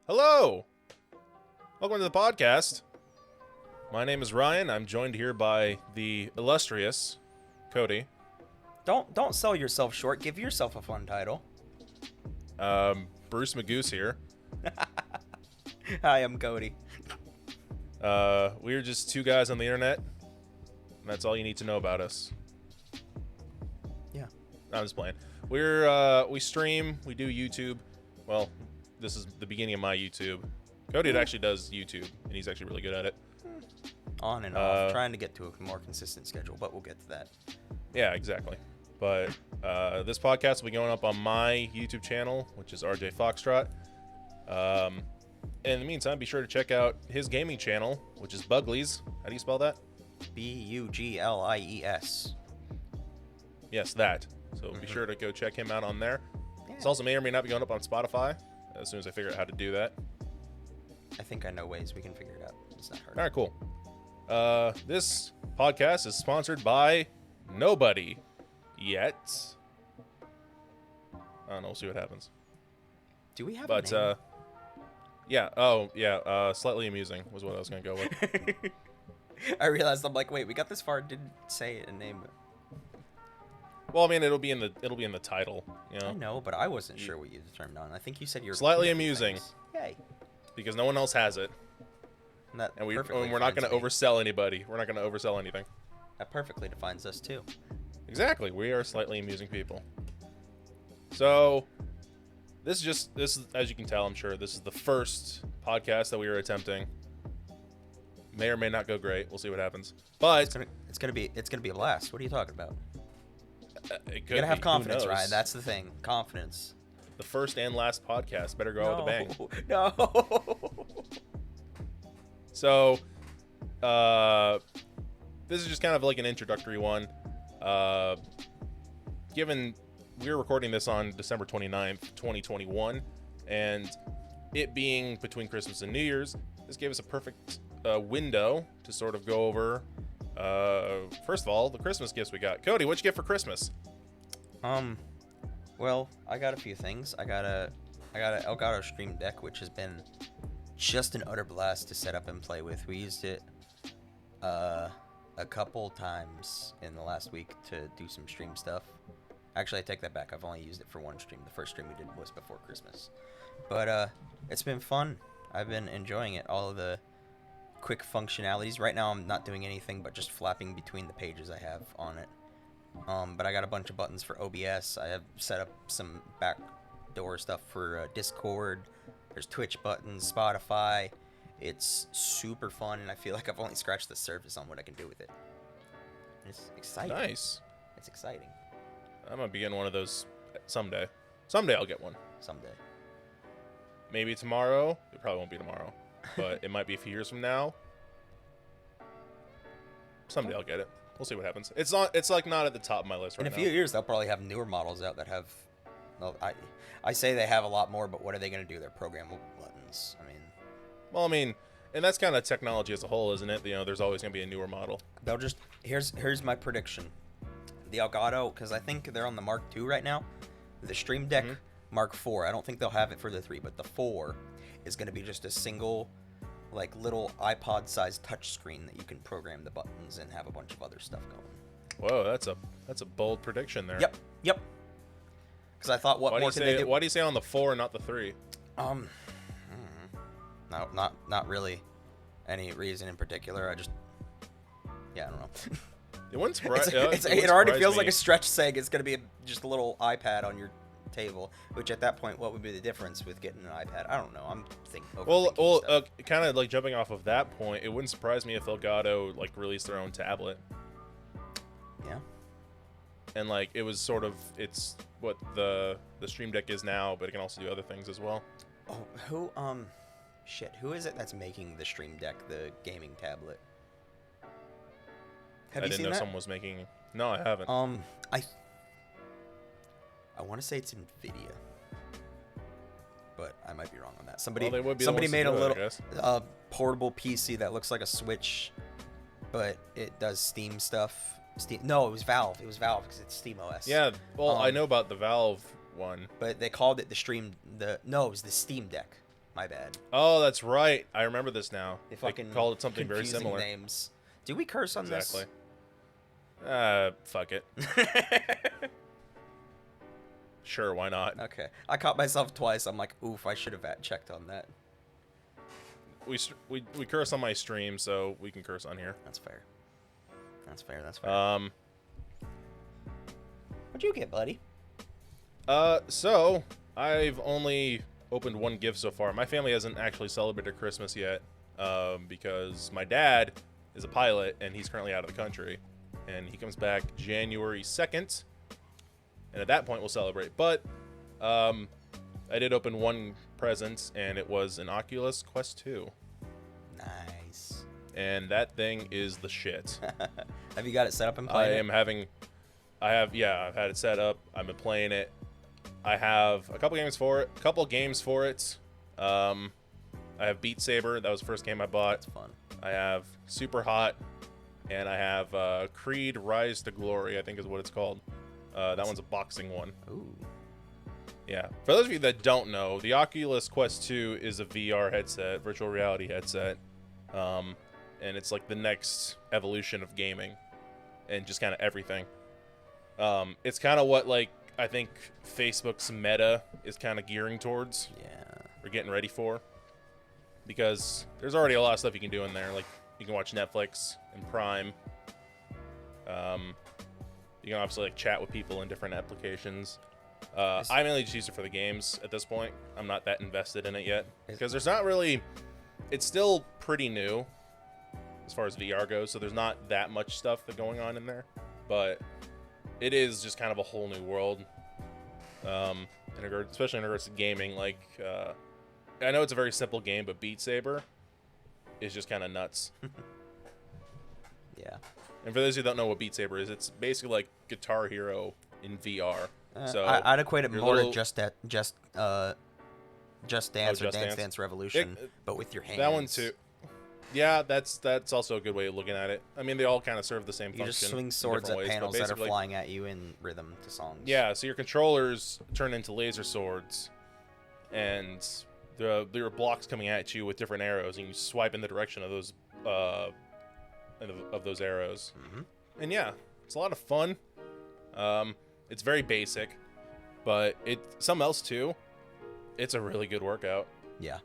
Hello! Welcome to the podcast. My name is Ryan. I'm joined here by the illustrious Cody. Don't sell yourself short. Give yourself a fun title. Bruce Magoose here. Hi, I'm Cody. We're just two guys on the internet. And that's all you need to know about us. Yeah. No, I'm just playing. We stream, we do YouTube. Well, this is the beginning of my YouTube. Cody actually does YouTube, and he's actually really good at it. On and off. Trying to get to a more consistent schedule, but we'll get to that. Yeah, exactly. But this podcast will be going up on my YouTube channel, which is RJFoxtrot. In the meantime, be sure to check out his gaming channel, which is Buglies. How do you spell that? Buglies. Yes, that. So be sure to go check him out on there. Yeah. It's also may or may not be going up on Spotify as soon as I figure out how to do that. I think I know ways we can figure it out. It's not hard. All right, cool. This podcast is sponsored by nobody yet. I don't know. We'll see what happens. Do we have a name? Yeah. Oh, yeah. Slightly amusing was what I was gonna go with. I realized I'm like, wait, we got this far, didn't say a name. Well, I mean, it'll be in the title. You know? I know, but I wasn't sure what you determined on. I think you said you were slightly amusing. Things. Yay. Because no one else has it. And we're not going to oversell anybody. We're not going to oversell anything. That perfectly defines us, too. Exactly. We are slightly amusing people. So, this is, as you can tell, I'm sure, this is the first podcast that we are attempting. May or may not go great. We'll see what happens. But it's gonna be a blast. What are you talking about? You gotta have confidence, Ryan. That's the thing. Confidence. The first and last podcast better go out with a bang. No. So, this is just kind of like an introductory one. Given we're recording this on December 29th, 2021, and it being between Christmas and New Year's, this gave us a perfect window to sort of go over, first of all, the Christmas gifts we got. Cody, what'd you get for Christmas? Well, I got a few things. I got an Elgato Stream Deck, which has been just an utter blast to set up and play with. We used it a couple times in the last week to do some stream stuff. Actually, I take that back. I've only used it for one stream. The first stream we did was before Christmas. But it's been fun. I've been enjoying it. All of the quick functionalities. Right now, I'm not doing anything but just flapping between the pages I have on it. But I got a bunch of buttons for OBS. I have set up some backdoor stuff for Discord. There's Twitch buttons, Spotify. It's super fun, and I feel like I've only scratched the surface on what I can do with it. It's exciting. Nice. It's exciting. I'm gonna be getting one of those someday. Someday I'll get one. Someday. Maybe tomorrow. It probably won't be tomorrow, but it might be a few years from now. Someday I'll get it. We'll see what happens. It's like not at the top of my list right now. In a few years, they'll probably have newer models out that have. Well, I say they have a lot more, but what are they going to do? They're programmable buttons. And that's kind of technology as a whole, isn't it? You know, there's always going to be a newer model. They'll just here's my prediction. The Elgato, because I think they're on the Mark II right now. The Stream Deck Mark IV. I don't think they'll have it for the 3, but the 4 is going to be just a single, like, little iPod-sized touchscreen that you can program the buttons and have a bunch of other stuff going. Whoa, that's a bold prediction there. Yep. Because I thought, what more can they do? Why do you say on the 4 and not the 3? No, not really any reason in particular. I don't know. It wouldn't surprise. It already feels like a stretch saying it's going to be just a little iPad on your table. Which at that point, what would be the difference with getting an iPad? I don't know. I'm thinking. Well, kind of like jumping off of that point, it wouldn't surprise me if Elgato like released their own tablet. Yeah. And like it was sort of it's what the Stream Deck is now, but it can also do other things as well. Oh, who is it that's making the Stream Deck, the gaming tablet? I didn't know someone was making. No, I haven't. I want to say it's Nvidia, but I might be wrong on that. Somebody made a little portable PC that looks like a Switch, but it does Steam stuff. No, it was Valve. It was Valve because it's SteamOS. Yeah, well, I know about the Valve one, but they called it it was the Steam Deck. My bad. Oh, that's right. I remember this now. They They fucking called it something very confusing similar. names. Do we curse on Exactly. this? Fuck it. Sure, why not? Okay. I caught myself twice. I'm like, oof, I should have checked on that. We curse on my stream, so we can curse on here. That's fair. That's fair. What'd you get, buddy? So I've only opened one gift so far. My family hasn't actually celebrated Christmas yet, because my dad is a pilot and he's currently out of the country, and he comes back January 2nd, and at that point we'll celebrate. But I did open one present, and it was an Oculus Quest 2. Nice. And that thing is the shit. Have you got it set up and playing? I've had it set up. I've been playing it. I have a couple games for it. I have Beat Saber. That was the first game I bought. That's fun. I have Super Hot, and I have Creed Rise to Glory, I think is what it's called. That one's a boxing one. Ooh. Yeah. For those of you that don't know, the Oculus Quest 2 is a VR headset, virtual reality headset. And it's like the next evolution of gaming and just kind of everything. It's kind of what, like, I think Facebook's Meta is kind of gearing towards. Yeah. Or getting ready for. Because there's already a lot of stuff you can do in there. Like, you can watch Netflix and Prime. You can obviously, like, chat with people in different applications. I mainly just use it for the games at this point. I'm not that invested in it yet. Because there's not really... It's still pretty new as far as VR goes, so there's not that much stuff going on in there. But it is just kind of a whole new world. Especially in regards to gaming. Like, I know it's a very simple game, but Beat Saber is just kind of nuts. Yeah. And for those who don't know what Beat Saber is, it's basically like Guitar Hero in VR. So I'd equate it more to Just Dance or Just Dance Dance. Dance Revolution, but with your hands. That one too. Yeah, that's also a good way of looking at it. I mean, they all kind of serve the same function. You just swing swords at panels that are flying at you in rhythm to songs. Yeah, so your controllers turn into laser swords, and there are blocks coming at you with different arrows, and you swipe in the direction of those arrows. Mm-hmm. And yeah, it's a lot of fun. It's very basic, but something else too. It's a really good workout. Yeah.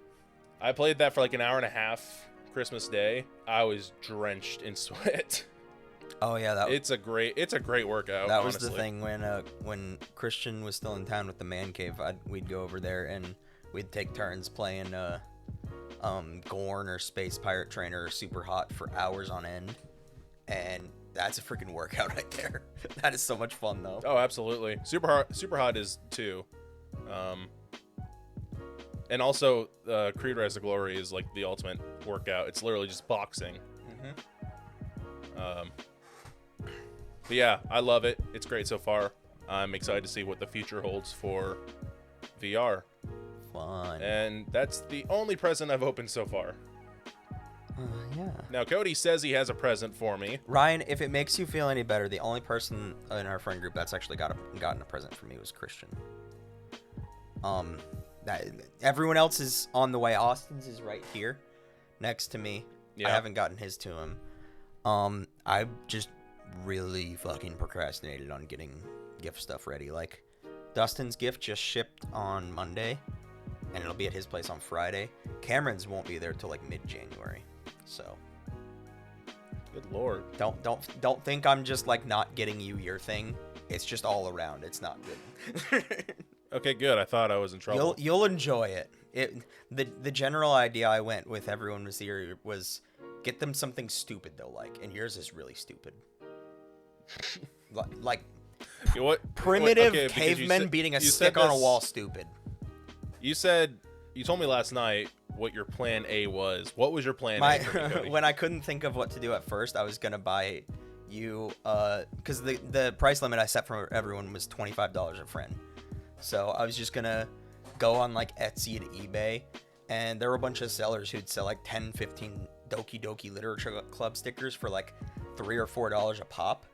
I played that for like an hour and a half Christmas Day. I was drenched in sweat. Oh yeah, it's a great workout. That honestly. was the thing when Christian was still in town with the man cave. We'd go over there and we'd take turns playing Gorn or Space Pirate Trainer or Super Hot for hours on end, and that's a freaking workout right there. That is so much fun though. Oh, absolutely. Super Hot is too. And also, Creed Rise to Glory is like the ultimate workout. It's literally just boxing. Mm-hmm. But yeah, I love it. It's great so far. I'm excited to see what the future holds for VR. Fun. And that's the only present I've opened so far. Yeah. Now, Cody says he has a present for me. Ryan, if it makes you feel any better, the only person in our friend group that's actually gotten a present for me was Christian. Everyone else is on the way. Austin's is right here next to me. Yeah. I haven't gotten his to him. I've just really fucking procrastinated on getting gift stuff ready. Like, Dustin's gift just shipped on Monday, and it'll be at his place on Friday. Cameron's won't be there till like mid-January. So, good lord. Don't think I'm just like not getting you your thing. It's just all around. It's not good. Okay, good. I thought I was in trouble. You'll enjoy it. The general idea I went with everyone was here was get them something stupid they'll like, and yours is really stupid. like primitive cavemen beating a stick on a wall stupid. You told me last night what your plan A was. What was your plan A for me, Cody? When I couldn't think of what to do at first, I was gonna buy you because the price limit I set for everyone was $25 a friend. So I was just gonna go on like Etsy and eBay, and there were a bunch of sellers who'd sell like 10, 15 Doki Doki Literature Club stickers for like $3 or $4 a pop.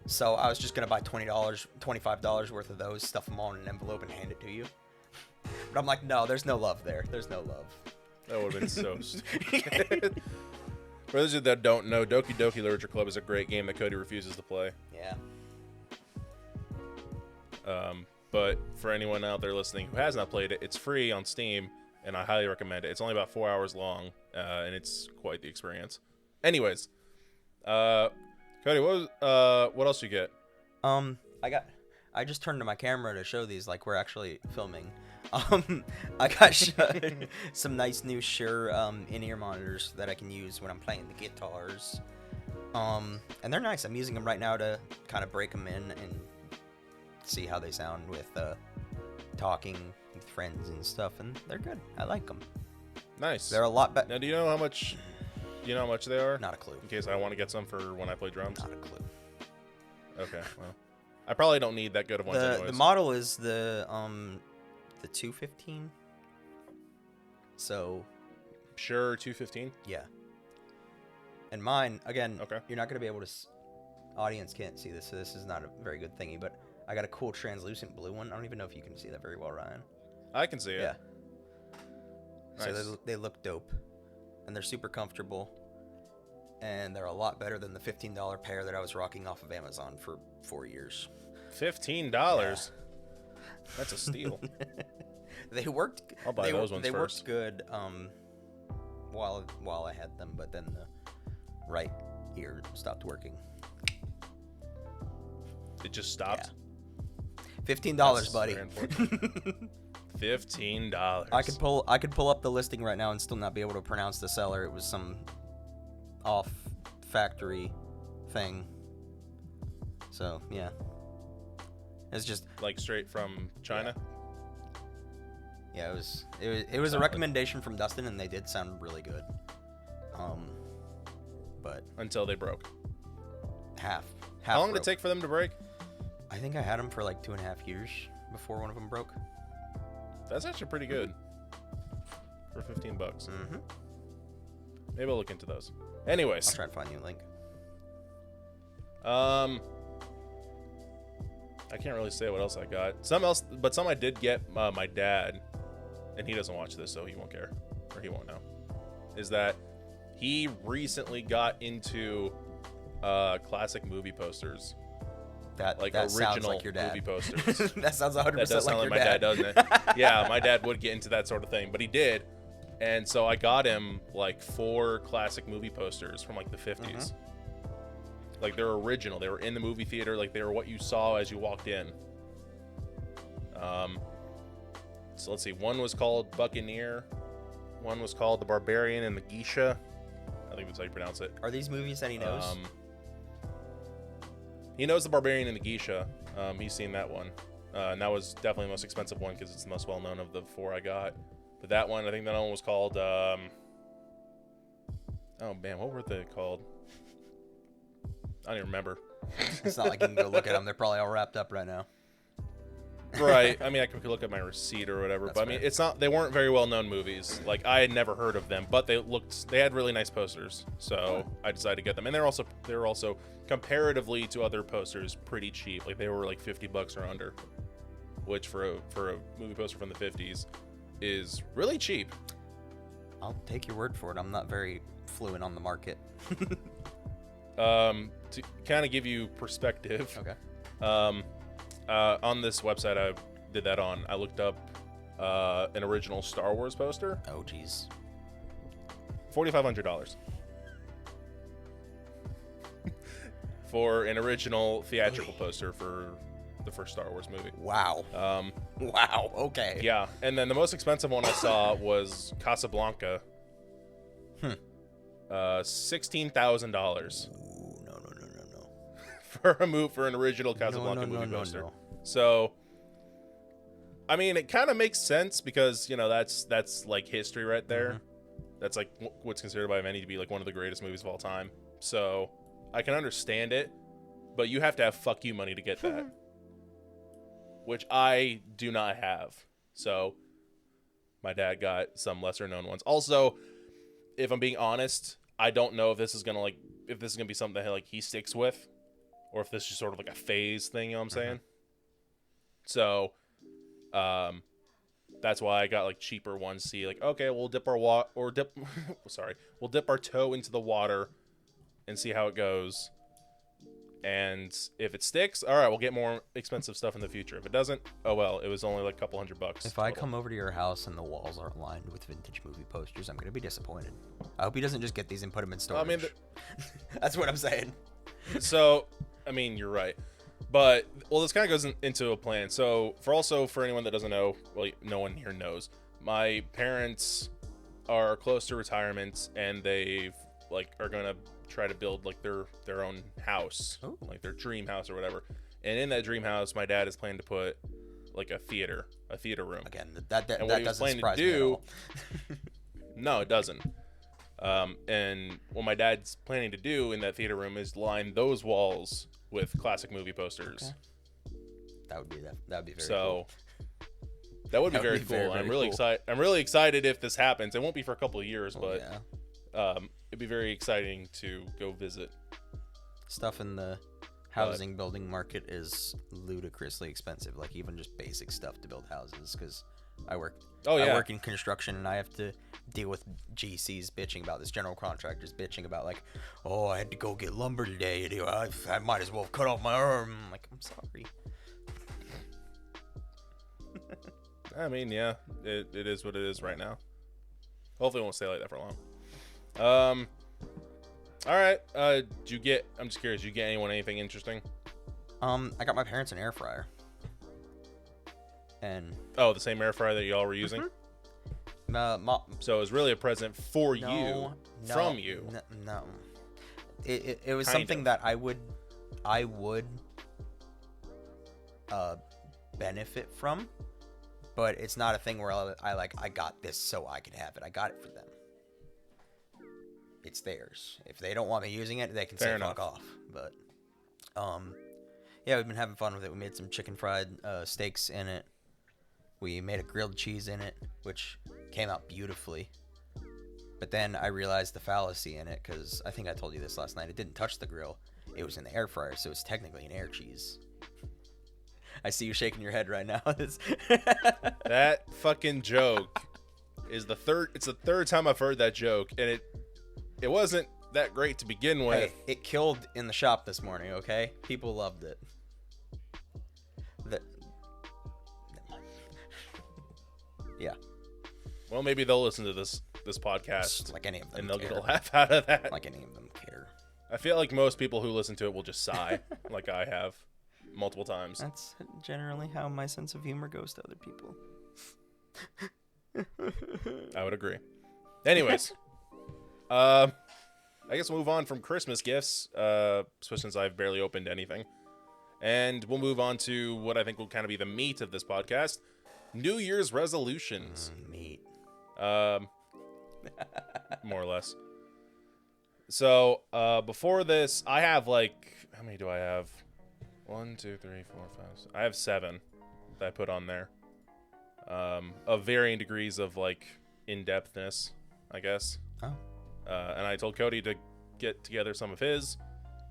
So I was just gonna buy $20, $25 worth of those, stuff them all in an envelope, and hand it to you. But I'm like, no, there's no love there. There's no love. That would have been so stupid. For those of you that don't know, Doki Doki Literature Club is a great game that Cody refuses to play. Yeah. But for anyone out there listening who has not played it, it's free on Steam, and I highly recommend it. It's only about 4 hours long, and it's quite the experience. Anyways, Cody, what else you get? I just turned to my camera to show these like we're actually filming. I got some nice new Shure in-ear monitors that I can use when I'm playing the guitars. And they're nice. I'm using them right now to kind of break them in and see how they sound with talking with friends and stuff, and they're good. I like them. Nice. They're a lot better. Now, do you know how much they are? Not a clue. In case I want to get some for when I play drums. Not a clue. Okay, well, I probably don't need that good of ones anyways. The model is the 215. So. Sure, 215. Yeah. And mine again. Okay. You're not gonna be able to. Audience can't see this, so this is not a very good thingy. But I got a cool translucent blue one. I don't even know if you can see that very well, Ryan. I can see it. Yeah. Nice. So they look dope, and they're super comfortable, and they're a lot better than the $15 pair that I was rocking off of Amazon for 4 years. $15. Yeah. That's a steal. They worked. I'll buy those ones They first. worked good while I had them, but then the right ear stopped working. It just stopped. Yeah. $15, buddy. $15. I could pull up the listing right now and still not be able to pronounce the seller. It was some off factory thing. So yeah, it's just like straight from China. Yeah, it was a recommendation from Dustin, and they did sound really good. But until they broke. Half. How long broke. did it take for them to break? I think I had them for like 2.5 years before one of them broke. That's actually pretty good for $15. Mm-hmm. Maybe I'll look into those. Anyways, I'll try to find you a link. I can't really say what else I got. Some I did get. My dad, and he doesn't watch this, so he won't care, or he won't know. Is that he recently got into classic movie posters. That original sounds like your dad. movie posters. That sounds 100% That does sound like your my dad, doesn't it? Yeah, my dad would get into that sort of thing, but he did. And so I got him like 4 classic movie posters from like the 50s. Mm-hmm. Like they're original. They were in the movie theater. Like they were what you saw as you walked in. So let's see. One was called Buccaneer. One was called The Barbarian and the Geisha. I think that's how you pronounce it. Are these movies that he knows? He knows The Barbarian and the Geisha. He's seen that one. And that was definitely the most expensive one because it's the most well-known of the 4 I got. But that one, I think that one was called... oh, man, what were they called? I don't even remember. It's not like you can go look at them. They're probably all wrapped up right now. Right. I mean, I could look at my receipt or whatever. That's but I mean, fair. it's not. They weren't very well-known movies. Like I had never heard of them, but they had really nice posters. So I decided to get them, and they were also comparatively to other posters pretty cheap. Like they were like $50 or under, which for a movie poster from the 50s is really cheap. I'll take your word for it. I'm not very fluent on the market. To kind of give you perspective. Okay. On this website I did that on, I looked up an original Star Wars poster. Oh, geez. $4,500 for an original theatrical poster for the first Star Wars movie. Wow. Wow. Okay. Yeah, and then the most expensive one I saw was Casablanca. $16,000 No. for an original Casablanca movie poster. No. So, I mean, it kind of makes sense because that's like history right there. Mm-hmm. That's like what's considered by many to be like one of the greatest movies of all time. So, I can understand it, but you have to have fuck you money to get that, which I do not have. So, my dad got some lesser known ones. Also, if I'm being honest, I don't know if this is gonna be something that like he sticks with, or if this is sort of like a phase thing. You know what I'm saying? So, that's why I got like cheaper ones. See, like, okay, we'll dip our we'll dip our toe into the water and see how it goes. And if it sticks, all right, we'll get more expensive stuff in the future. If it doesn't, oh well, it was only like a couple $100. If I come over to your house and the walls aren't lined with vintage movie posters, I'm gonna be disappointed. I hope he doesn't just get these and put them in storage. I mean, that's what I'm saying. So, I mean, you're right. But, well, this kind of goes into a plan. So, for anyone that doesn't know, well, no one here knows, my parents are close to retirement, and they've, like, are going to try to build, like, their own house. Ooh. Like, their dream house or whatever. And in that dream house, my dad is planning to put, like, a theater room. Again, that and what that he was doesn't planning surprise to me at do, all. no, it doesn't. And what my dad's planning to do in that theater room is line those walls with classic movie posters. Okay. That would be very cool. So that would be very cool. Very, and I'm very really cool. excited. I'm really excited if this happens. It won't be for a couple of years, Oh, but yeah. it'd be very exciting to go visit. Stuff in the housing building market is ludicrously expensive. Like even just basic stuff to build houses, because I work in construction and I have to deal with GCs bitching about this, general contractors bitching about like, oh, I had to go get lumber today. I might as well cut off my arm. I'm like, I'm sorry. I mean, yeah, it is what it is right now. Hopefully it won't stay like that for long. All right. I'm just curious, did you get anything interesting? I got my parents an air fryer. And the same air fryer that y'all were using? So it was really a present for you, from you. No. It was Kind something of. that I would benefit from, but it's not a thing where I got this so I could have it. I got it for them. It's theirs. If they don't want me using it, they can Fair say enough. fuck off. But yeah, we've been having fun with it. We made some chicken fried steaks in it. We made a grilled cheese in it, which came out beautifully. But then I realized the fallacy in it, because I think I told you this last night. It didn't touch the grill. It was in the air fryer, so it's technically an air cheese. I see you shaking your head right now. That fucking joke is it's the third time I've heard that joke, and it wasn't that great to begin with. Hey, it killed in the shop this morning, okay? People loved it. Yeah. Well, maybe they'll listen to this podcast, Like any of them and they'll care. get a laugh out of that. Like any of them care. I feel like most people who listen to it will just sigh, like I have multiple times. That's generally how my sense of humor goes to other people. I would agree. Anyways, I guess we'll move on from Christmas gifts, especially since I've barely opened anything. And we'll move on to what I think will kind of be the meat of this podcast. New Year's resolutions. Meat. More or less. So, before this, I have like, how many do I have? 1, 2, 3, 4, 5, 6. I have 7 that I put on there. Of varying degrees of like in-depthness, I guess. Oh. And I told Cody to get together some of his,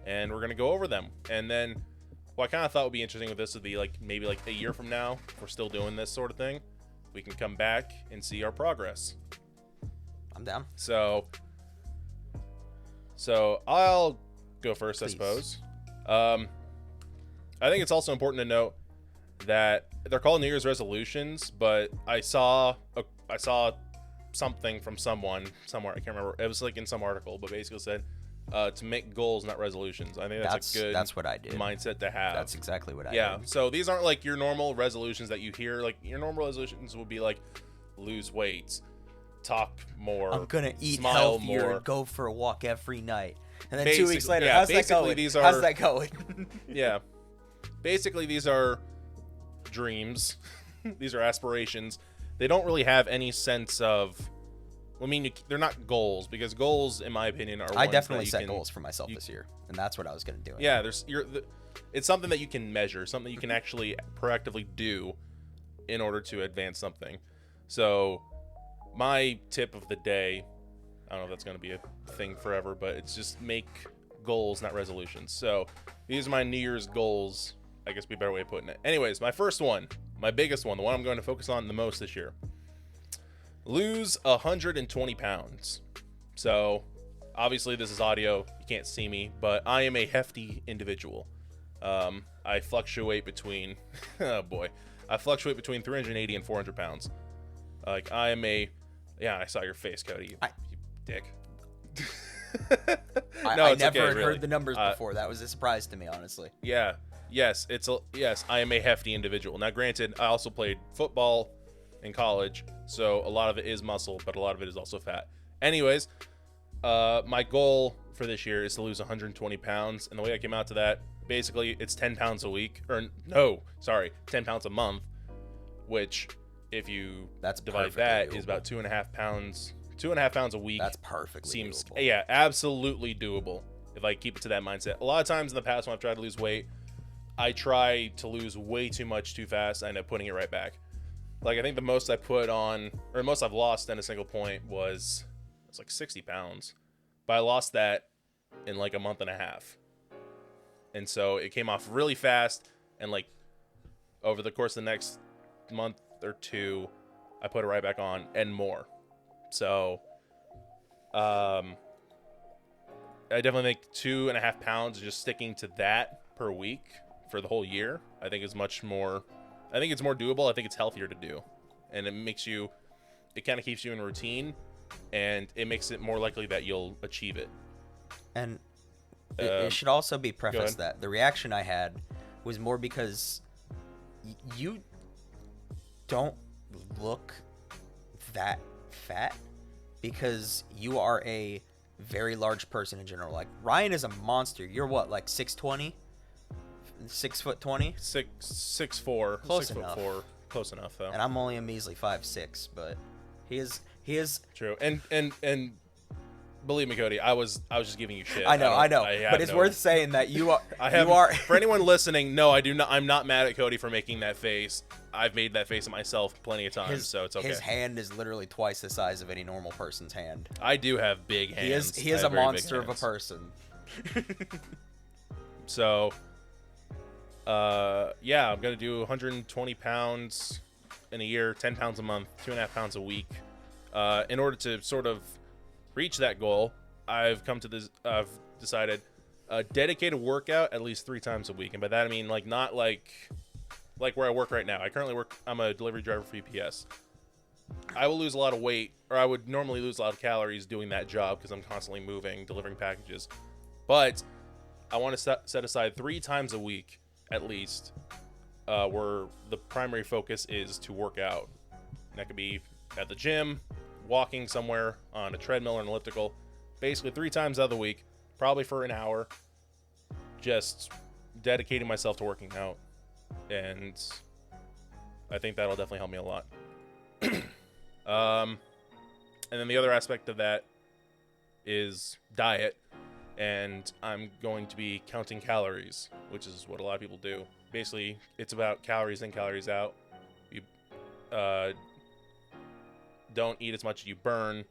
and we're gonna go over them. And then, what I kind of thought would be interesting with this would be like maybe like a year from now, if we're still doing this sort of thing, we can come back and see our progress. I'm down. So I'll go first, Please. I suppose. I think it's also important to note that they're called New Year's resolutions, but I saw something from someone somewhere. I can't remember. It was like in some article, but basically said to make goals, not resolutions. I think that's a good That's what I did. mindset to have. That's exactly what I Yeah. did. So these aren't like your normal resolutions that you hear. Like your normal resolutions would be like lose weight, talk more. I'm gonna eat smile healthier more. and go for a walk every night. And then 2 Basically- weeks later, yeah, how's that basically going? these How's are- that going? Yeah. Basically, these are dreams. These are aspirations. They don't really have any sense of. I mean, they're not goals, because goals, in my opinion, are. I ones definitely that you set can- goals for myself this year, and that's what I was gonna do. Yeah, it's something that you can measure, something you can actually proactively do in order to advance something. So, my tip of the day, I don't know if that's going to be a thing forever, but it's just make goals, not resolutions. So, these are my New Year's goals. I guess would be a better way of putting it. Anyways, my first one, my biggest one, the one I'm going to focus on the most this year. Lose 120 pounds. So, obviously this is audio. You can't see me, but I am a hefty individual. I fluctuate between, oh boy, I fluctuate between 380 and 400 pounds. Like, I am a, yeah, I saw your face, Cody, you dick. I never heard the numbers before. That was a surprise to me, honestly. Yeah. Yes, yes, I am a hefty individual. Now, granted, I also played football in college, so a lot of it is muscle, but a lot of it is also fat. Anyways, my goal for this year is to lose 120 pounds, and the way I came out to that, basically, it's 10 pounds a week, or no, sorry, 10 pounds a month, which, if you divide that, doable. Is about 2.5 pounds. 2.5 pounds a week. That's perfectly seems doable. Yeah, absolutely doable if I keep it to that mindset. A lot of times in the past when I've tried to lose weight, I try to lose way too much too fast. I end up putting it right back. Like, I think the most I put on, or the most I've lost in a single point was like 60 pounds. But I lost that in like a month and a half. And so it came off really fast. And like over the course of the next month or two, I put it right back on and more. So, I definitely think 2.5 pounds just sticking to that per week for the whole year. I think is much more. I think it's more doable. I think it's healthier to do, and it makes you. It kind of keeps you in a routine, and it makes it more likely that you'll achieve it. And it should also be prefaced that the reaction I had was more because you don't look that fat, because you are a very large person in general. Like, Ryan is a monster. You're what, like 6'20"? 6'20"? 6'4". Close enough. 6'4". Close enough, though. And I'm only a measly 5'6", but he is true. And believe me, Cody, I was just giving you shit. I know. But it's worth saying that you are. For anyone listening, no, I do not. I'm not mad at Cody for making that face. I've made that face at myself plenty of times, so it's okay. His hand is literally twice the size of any normal person's hand. I do have big hands. He is a monster of a person. So, yeah, I'm gonna do 120 pounds in a year, 10 pounds a month, 2.5 pounds a week. In order to sort of reach that goal, I've decided dedicated workout at least 3 times a week. And by that I mean not like where I work right now. I'm a delivery driver for UPS. I will lose a lot of weight, or I would normally lose a lot of calories doing that job because I'm constantly moving, delivering packages. But I want to set aside 3 times a week at least, where the primary focus is to work out. And that could be at the gym, walking somewhere on a treadmill or an elliptical, basically 3 times out of the week, probably for an hour, just dedicating myself to working out. And I think that'll definitely help me a lot. And then the other aspect of that is diet, and I'm going to be counting calories, which is what a lot of people do. Basically, it's about calories in, calories out. You don't eat as much as you burn,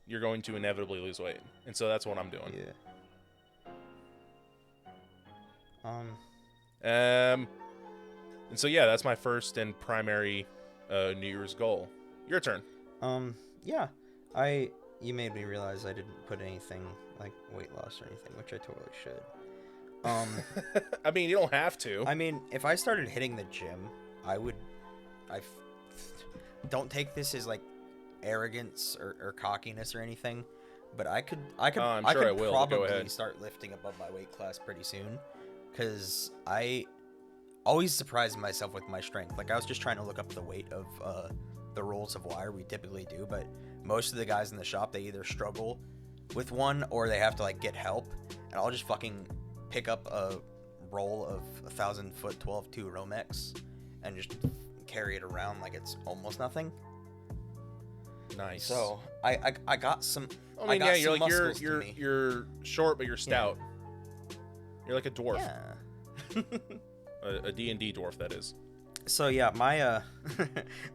you're going to inevitably lose weight. And so that's what I'm doing. Yeah. And so, yeah, that's my first and primary New Year's goal. Your turn. Yeah. You made me realize I didn't put anything like weight loss or anything, which I totally should. I mean, you don't have to. I mean, if I started hitting the gym, I don't take this as like arrogance or cockiness or anything, but I could probably start lifting above my weight class pretty soon, because I always surprise myself with my strength. Like, I was just trying to look up the weight of the rolls of wire we typically do, but most of the guys in the shop, they either struggle with one or they have to like get help, and I'll just fucking pick up a roll of 1,000-foot 12-2 Romex and just carry it around like it's almost nothing. Nice. So I got some. I mean, you're like you're short, but you're stout. Yeah. You're like a dwarf. Yeah. a D&D dwarf, that is. So yeah, my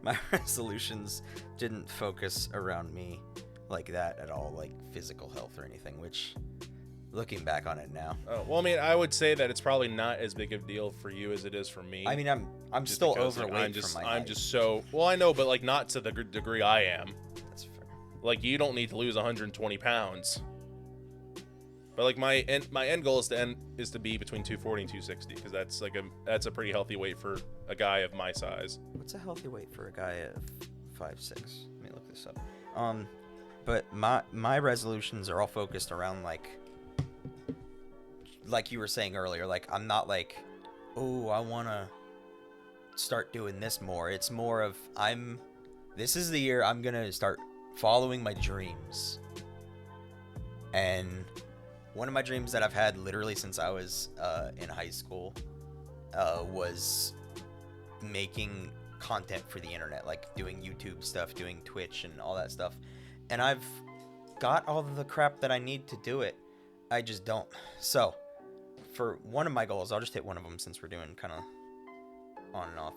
my resolutions didn't focus around me like that at all, like physical health or anything, which looking back on it now. Well, I mean, I would say that it's probably not as big of a deal for you as it is for me. I mean, I'm just still because, overweight like, for my I'm height. just so well. I know, but like not to the degree I am. That's fair. Like you don't need to lose 120 pounds. But like my end goal is to be between 240 and 260 because that's a pretty healthy weight for a guy of my size. What's a healthy weight for a guy of 5'6"? Let me look this up. But my resolutions are all focused around like you were saying earlier. Like I'm not like, oh, I want to start doing this more. It's more of this is the year I'm gonna start following my dreams. And one of my dreams that I've had literally since I was in high school was making content for the internet, like doing YouTube stuff, doing Twitch and all that stuff. And I've got all of the crap that I need to do it. I just don't. So, for one of my goals, I'll just hit one of them since we're doing kind of on and off.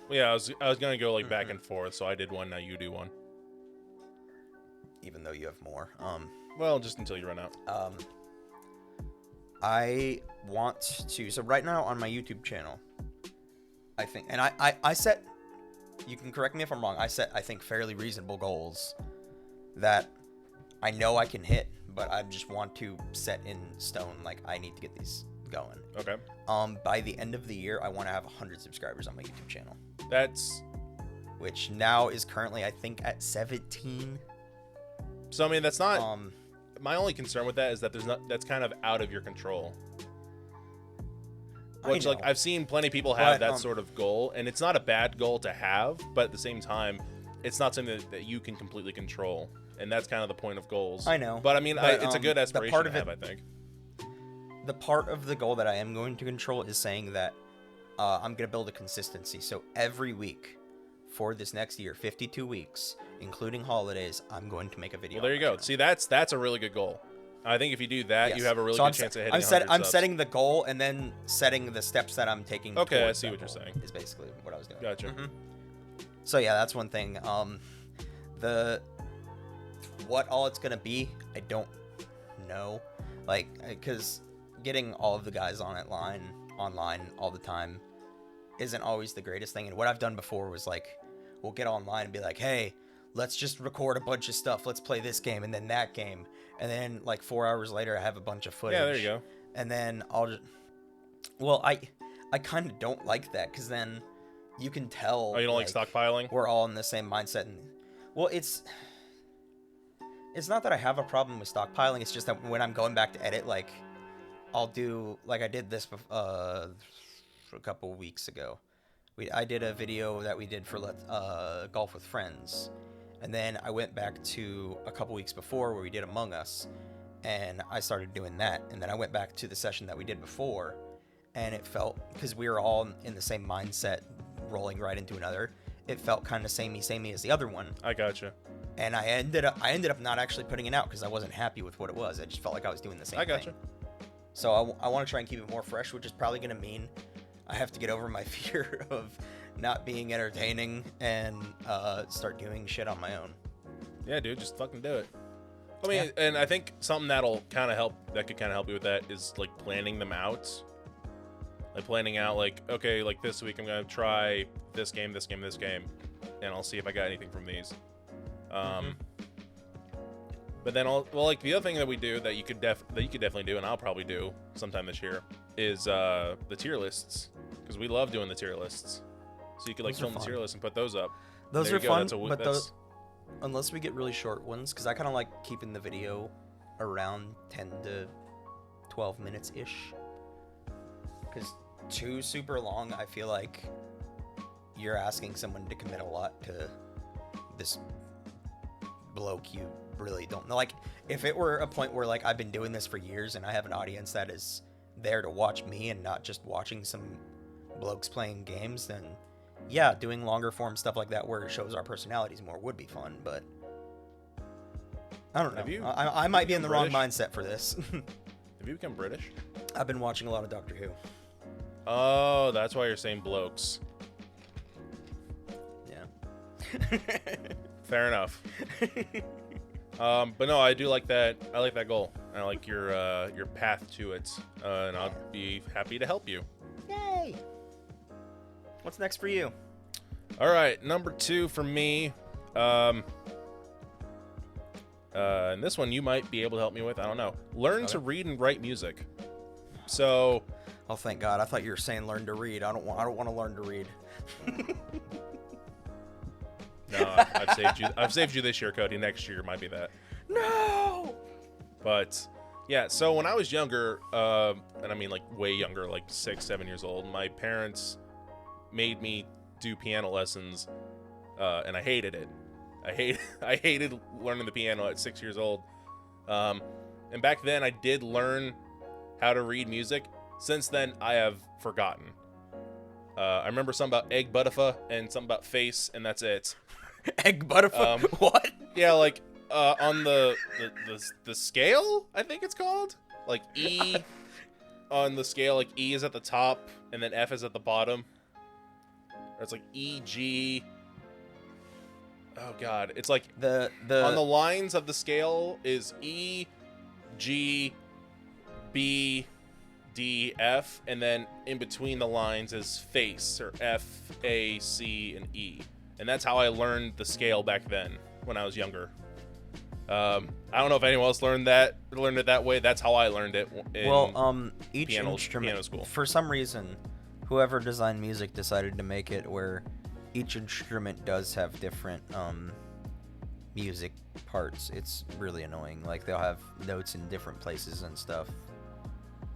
Yeah, I was gonna go like back and forth, so I did one. Now you do one. Even though you have more. Well, just until you run out. I want to. So right now on my YouTube channel, I think, and I set. You can correct me if I'm wrong. I set, I think, fairly reasonable goals that I know I can hit, but I just want to set in stone. Like I need to get these going. Okay. By the end of the year, I want to have 100 subscribers on my YouTube channel. Which now is currently, I think, at 17. So I mean, that's not. My only concern with that is that that's kind of out of your control. Which, like, I've seen plenty of people have that sort of goal, and it's not a bad goal to have, but at the same time, it's not something that you can completely control, and that's kind of the point of goals. I know. But I mean, it's a good aspiration to have, I think. The part of the goal that I am going to control is saying that I'm going to build a consistency. So every week for this next year, 52 weeks, including holidays, I'm going to make a video. Well, there you go. Channel. See, that's a really good goal. I think if you do that, yes. you have a really good chance of hitting 100 subs. I'm setting the goal and then setting the steps that I'm taking. Okay, I see what you're saying. Is basically what I was doing. Gotcha. So yeah, that's one thing. What all it's gonna be, I don't know. Like, because getting all of the guys online all the time isn't always the greatest thing. And what I've done before was like, we'll get online and be like, hey, let's just record a bunch of stuff. Let's play this game and then that game. And then like 4 hours later, I have a bunch of footage. Yeah, there you go. And then I'll just, well, I kind of don't like that because then you can tell. Oh, you don't like stockpiling? We're all in the same mindset. And well, it's not that I have a problem with stockpiling. It's just that when I'm going back to edit, like I'll do, like I did this a couple weeks ago. I did a video that we did for Golf with Friends. And then I went back to a couple weeks before where we did Among Us, and I started doing that. And then I went back to the session that we did before, and it felt, because we were all in the same mindset, rolling right into another, it felt kind of samey as the other one. I gotcha. And I ended up not actually putting it out because I wasn't happy with what it was. I just felt like I was doing the same thing. I gotcha. So I want to try and keep it more fresh, which is probably going to mean I have to get over my fear of not being entertaining and start doing shit on my own. Yeah, dude, just fucking do it. I mean, and I think something that could kind of help you with that is like planning them out. Like planning out, like, okay, like this week I'm gonna try this game, and I'll see if I got anything from these. But then like the other thing that we do that you could definitely do, and I'll probably do sometime this year, is the tier lists, because we love doing the tier lists. So you could like film the tier lists and put those up. Those are fun, but those, unless we get really short ones, because I kind of like keeping the video around 10 to 12 minutes ish. Because too super long, I feel like you're asking someone to commit a lot to this bloke you really don't know. Like, if it were a point where like I've been doing this for years and I have an audience that is there to watch me and not just watching some blokes playing games, then yeah, doing longer form stuff like that where it shows our personalities more would be fun. But I don't know. I might be in the wrong mindset for this. Have you become British? I've been watching a lot of Doctor Who. Oh, that's why you're saying blokes. Yeah. Fair enough. But no, I do like that. I like that goal. I like your path to it, and I'll be happy to help you. Yay! What's next for you? All right, number 2 for me. And this one you might be able to help me with. I don't know. Learn to read and write music. So. Oh, thank God! I thought you were saying learn to read. I don't want to learn to read. No, I've saved you this year, Cody. Next year might be that. No. But yeah, so when I was younger, and I mean like way younger, like 6, 7 years old, my parents made me do piano lessons, and I hated it. I hated learning the piano at 6 years old. And back then I did learn how to read music. Since then, I have forgotten. I remember something about egg butterfa and something about face, and that's it. Egg butterfa? What? Yeah, like on the scale, I think it's called. Like E on the scale, like E is at the top, and then F is at the bottom. Or it's like E, G. Oh God, it's like the on the lines of the scale is E, G, B, D, F, and then in between the lines is face, or F, A, C, and E. And that's how I learned the scale back then when I was younger. I don't know if anyone else learned it that way. That's how I learned it. Each instrument, piano school. For some reason, whoever designed music decided to make it where each instrument does have different music parts. It's really annoying. Like they'll have notes in different places and stuff.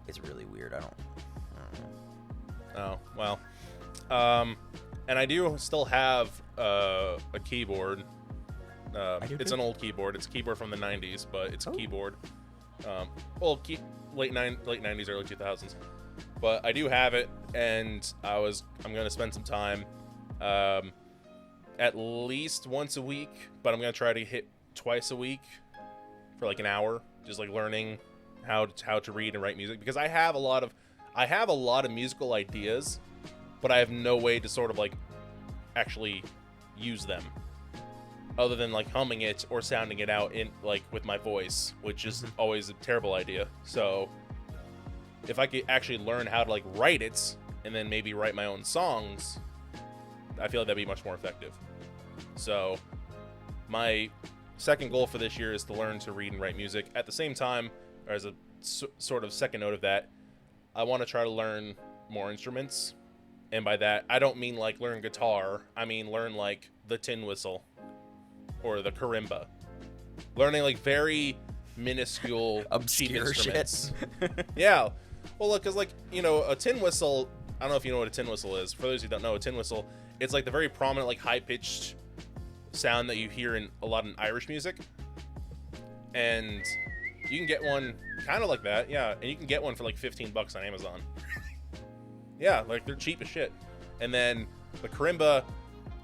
It's really weird. I don't know. Oh, well. And I do still have a keyboard. It's an old keyboard. It's a keyboard from the 90s, but it's a keyboard. Late 90s, early 2000s. But I do have it, and I'm going to spend some time at least once a week, but I'm going to try to hit twice a week for like an hour, just like learning how to read and write music, because I have a lot of musical ideas, but I have no way to sort of like actually use them other than like humming it or sounding it out in like with my voice, which is always a terrible idea. So if I could actually learn how to like write it and then maybe write my own songs, I feel like that'd be much more effective. So my second goal for this year is to learn to read and write music. At the same time, or as a sort of second note of that, I want to try to learn more instruments. And by that, I don't mean like learn guitar. I mean learn like the tin whistle or the karimba. Learning like very minuscule, cheap instruments. Yeah. Well, look, because like, you know, a tin whistle, I don't know if you know what a tin whistle is. For those who don't know, a tin whistle, it's like the very prominent, like high-pitched sound that you hear in a lot in Irish music. And you can get one kind of like that, yeah. And you can get one for like $15 on Amazon. Yeah, like they're cheap as shit. And then the karimba,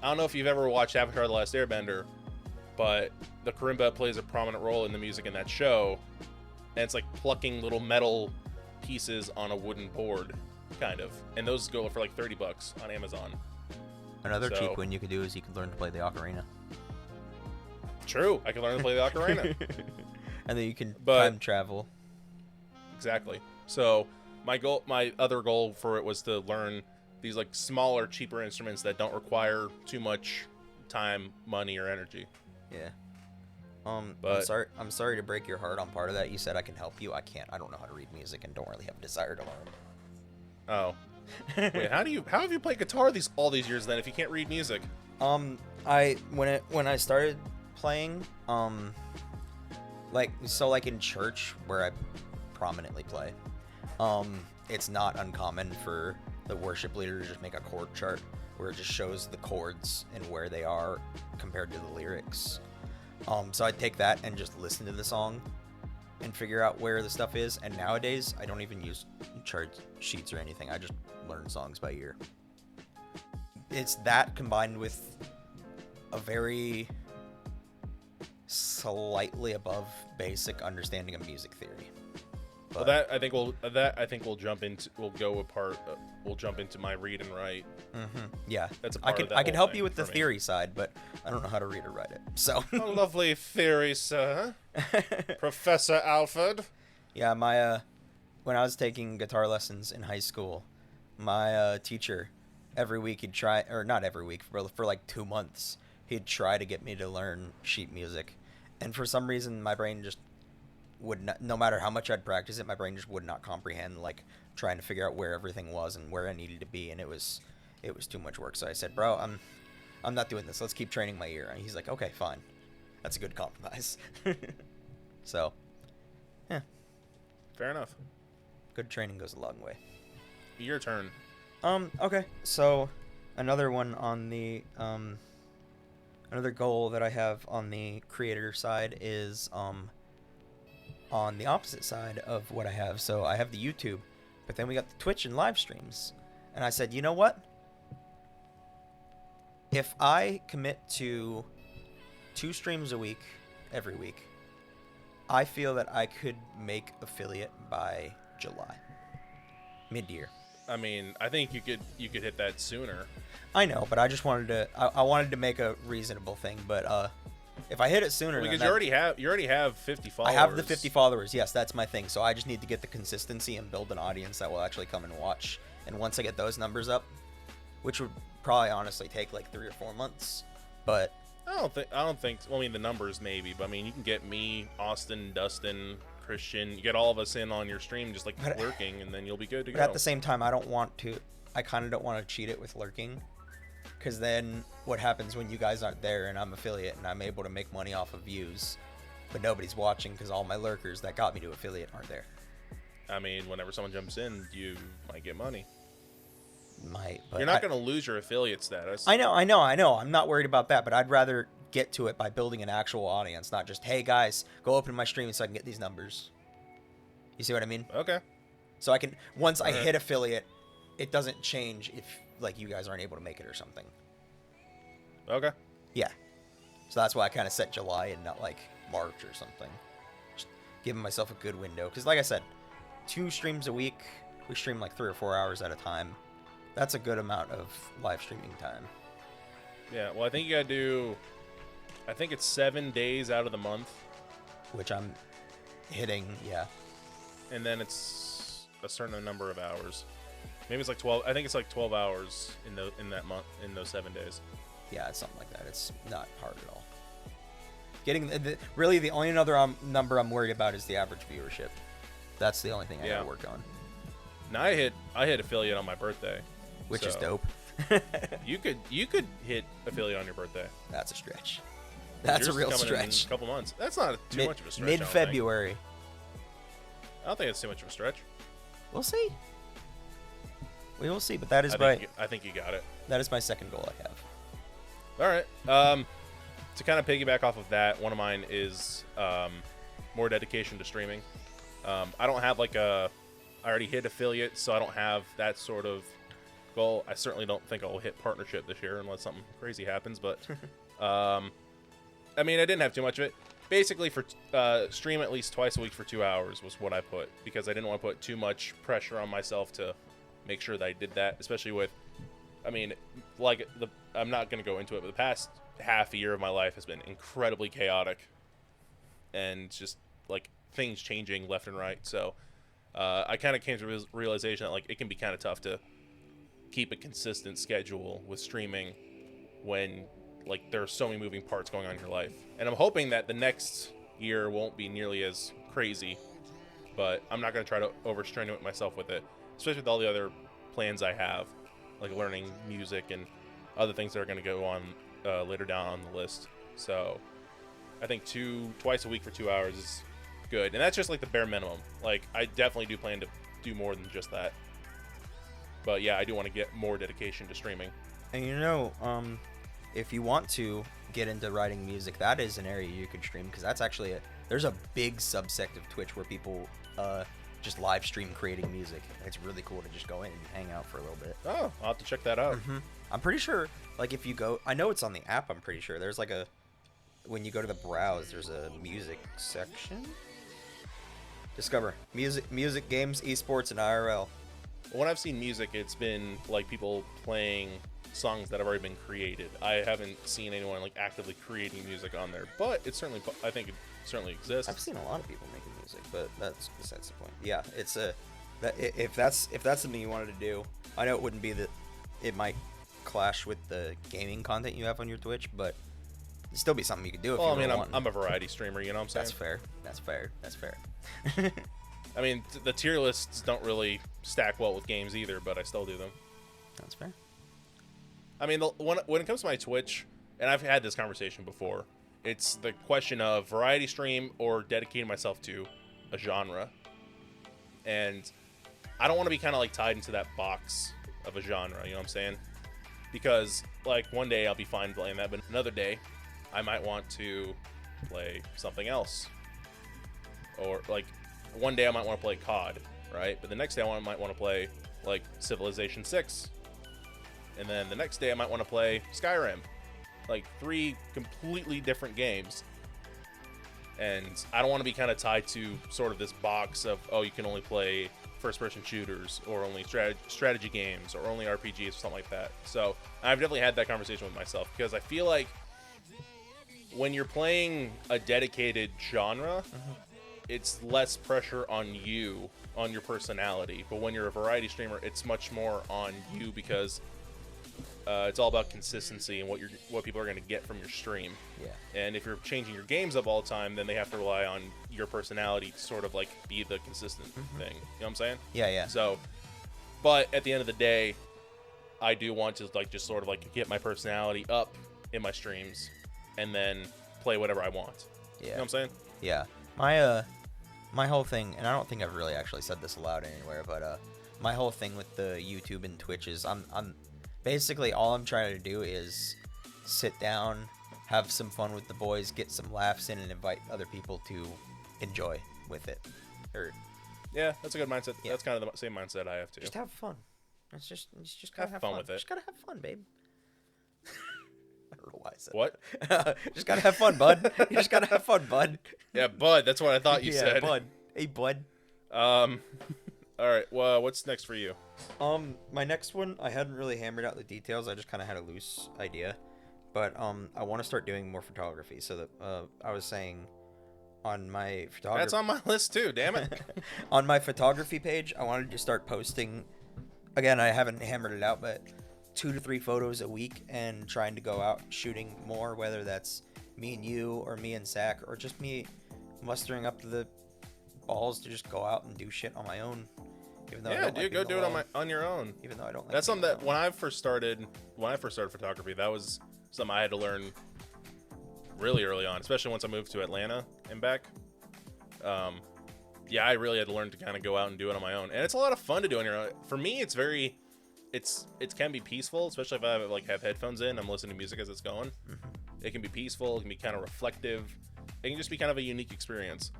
I don't know if you've ever watched Avatar: The Last Airbender, but the karimba plays a prominent role in the music in that show. And it's like plucking little metal pieces on a wooden board, kind of. And those go for like $30 on Amazon. Another cheap one you could do is you could learn to play the ocarina. True, I can learn to play the ocarina. And then you can time travel. Exactly. So my other goal for it was to learn these like smaller, cheaper instruments that don't require too much time, money, or energy. Yeah. But I'm sorry to break your heart on part of that. You said I can help you. I can't. I don't know how to read music and don't really have a desire to learn. Oh. Wait, how have you played guitar all these years then if you can't read music? When I started playing, like in church where I prominently play, it's not uncommon for the worship leader to just make a chord chart where it just shows the chords and where they are compared to the lyrics. So I take that and just listen to the song and figure out where the stuff is. And nowadays, I don't even use chart sheets or anything. I just learn songs by ear. It's that combined with a very slightly above basic understanding of music theory. But well, we'll jump into my read and write. Yeah, that's I can help you with the theory side, but I don't know how to read or write it. So a lovely theory, sir. Professor Alfred. Yeah, my when I was taking guitar lessons in high school, my teacher every week he'd try, or not every week, for like 2 months, he'd try to get me to learn sheet music, and for some reason my brain just would not, no matter how much I'd practice it, my brain just would not comprehend like trying to figure out where everything was and where I needed to be, and it was too much work. So I said, bro, I'm not doing this. Let's keep training my ear. And he's like, okay, fine. That's a good compromise. So, yeah. Fair enough. Good training goes a long way. Your turn. Okay. So, another one on the, another goal that I have on the creator side is, on the opposite side of what I have. So, I have the YouTube, but then we got the Twitch and live streams. And I said, you know what? If I commit to 2 streams a week, every week, I feel that I could make affiliate by July, mid-year. I mean, I think you could hit that sooner. I know, but I just wanted to. I wanted to make a reasonable thing. But if I hit it sooner, Because then you already have 50 followers. I have the 50 followers. Yes, that's my thing. So I just need to get the consistency and build an audience that will actually come and watch. And once I get those numbers up, which would probably honestly take like 3 or 4 months, but I don't think. Well, I mean, the numbers maybe, but I mean, you can get me, Austin, Dustin, Christian. You get all of us in on your stream, just like lurking, and then you'll be good to go. But at the same time, I kind of don't want to cheat it with lurking, because then what happens when you guys aren't there and I'm affiliate and I'm able to make money off of views, but nobody's watching because all my lurkers that got me to affiliate aren't there. I mean, whenever someone jumps in, you might get money. But you're not going to lose your affiliate status. I know. I'm not worried about that, but I'd rather get to it by building an actual audience, not just, hey guys, go open my stream so I can get these numbers. You see what I mean? Okay. So I can, once I hit affiliate, it doesn't change if like you guys aren't able to make it or something. Okay. Yeah. So that's why I kind of set July and not like March or something. Just giving myself a good window. Because like I said, 2 streams a week. We stream like 3 or 4 hours at a time. That's a good amount of live streaming time. Yeah, well, I think you gotta do, I think it's 7 days out of the month. Which I'm hitting, yeah. And then it's a certain number of hours. Maybe it's like 12, I think it's like 12 hours in that month, in those 7 days. Yeah, it's something like that. It's not hard at all. Getting, really the only other number I'm worried about is the average viewership. That's the only thing I gotta work on. Now I hit affiliate on my birthday. Which is dope. you could hit affiliate on your birthday. That's a stretch. That's a real stretch. In a couple months. That's not too much of a stretch. Mid-February. I don't think it's too much of a stretch. We'll see. We will see, but that is I think you got it. That is my second goal I have. All right. To kind of piggyback off of that, one of mine is more dedication to streaming. I don't have I already hit affiliate, so I don't have that sort of goal. I certainly don't think I'll hit partnership this year unless something crazy happens, but I mean, I didn't have too much of it. Basically, for stream at least twice a week for 2 hours was what I put, because I didn't want to put too much pressure on myself to make sure that I did that, especially with, I mean, I'm not going to go into it, but the past half a year of my life has been incredibly chaotic and just like things changing left and right. So I kind of came to the realization that like it can be kind of tough to keep a consistent schedule with streaming when like there are so many moving parts going on in your life. And I'm hoping that the next year won't be nearly as crazy, but I'm not going to try to overstrenuate myself with it, especially with all the other plans I have, like learning music and other things that are going to go on later down on the list. So I think twice a week for 2 hours is good, and that's just like the bare minimum. Like I definitely do plan to do more than just that, but yeah, I do want to get more dedication to streaming. And if you want to get into writing music, that is an area you could stream, because that's actually there's a big subsect of Twitch where people just live stream creating music. It's really cool to just go in and hang out for a little bit. Oh, I'll have to check that out. I'm pretty sure, like, if you go, I know it's on the app, I'm pretty sure there's like when you go to the browse, there's a music section. Discover music, games, esports, and IRL. when I've seen music, it's been like people playing songs that have already been created. I haven't seen anyone like actively creating music on there, but it's certainly, I think it certainly exists. I've seen a lot of people making music, but that's besides the point. Yeah, it's if that's something you wanted to do, I know it wouldn't be it might clash with the gaming content you have on your Twitch, but it'd still be something you could do if Well, you I mean, want. I'm a variety streamer, you know what I'm saying? That's fair. I mean, the tier lists don't really stack well with games either, but I still do them. That's fair. I mean, when it comes to my Twitch, and I've had this conversation before, it's the question of variety stream or dedicating myself to a genre. And I don't want to be kind of like tied into that box of a genre, you know what I'm saying? Because like one day I'll be fine playing that, but another day I might want to play something else. Or like one day I might want to play COD, right? But the next day I might want to play like Civilization 6. And then the next day I might want to play Skyrim. Like 3 completely different games. And I don't want to be kind of tied to sort of this box of, oh, you can only play first-person shooters or only strategy games or only RPGs or something like that. So I've definitely had that conversation with myself because I feel like when you're playing a dedicated genre, it's less pressure on you, on your personality. But when you're a variety streamer, it's much more on you because it's all about consistency and what people are going to get from your stream. Yeah. And if you're changing your games up all the time, then they have to rely on your personality to sort of like be the consistent thing. You know what I'm saying? Yeah. So, but at the end of the day, I do want to like just sort of like get my personality up in my streams and then play whatever I want. Yeah. You know what I'm saying? Yeah. My whole thing, and I don't think I've really actually said this aloud anywhere, but my whole thing with the YouTube and Twitch is I'm basically all I'm trying to do is sit down, have some fun with the boys, get some laughs in, and invite other people to enjoy with it. Yeah, that's a good mindset. Yeah. That's kind of the same mindset I have too. Just have fun. It's just gotta have fun with it. Just gotta have fun, babe. I don't know why I said What? that. Just gotta have fun, bud. You just gotta have fun, bud. Yeah, bud. That's what I thought you said. Bud. Hey, bud. All right. Well, what's next for you? My next one, I hadn't really hammered out the details. I just kind of had a loose idea, but I want to start doing more photography. So that I was saying, on my photography. That's on my list too. Damn it. On my photography page, I wanted to start posting. Again, I haven't hammered it out, but 2 to 3 photos a week, and trying to go out shooting more. Whether that's me and you, or me and Zach, or just me mustering up the balls to just go out and do shit on my own. Even though Yeah, dude, go do it on your own. Even though I don't like That's being something that alone. when I first started photography, that was something I had to learn really early on, especially once I moved to Atlanta and back. Yeah, I really had to learn to kind of go out and do it on my own, and it's a lot of fun to do on your own. For me, it can be peaceful, especially if I have headphones in. I'm listening to music as it's going. It can be peaceful. It can be kind of reflective. It can just be kind of a unique experience.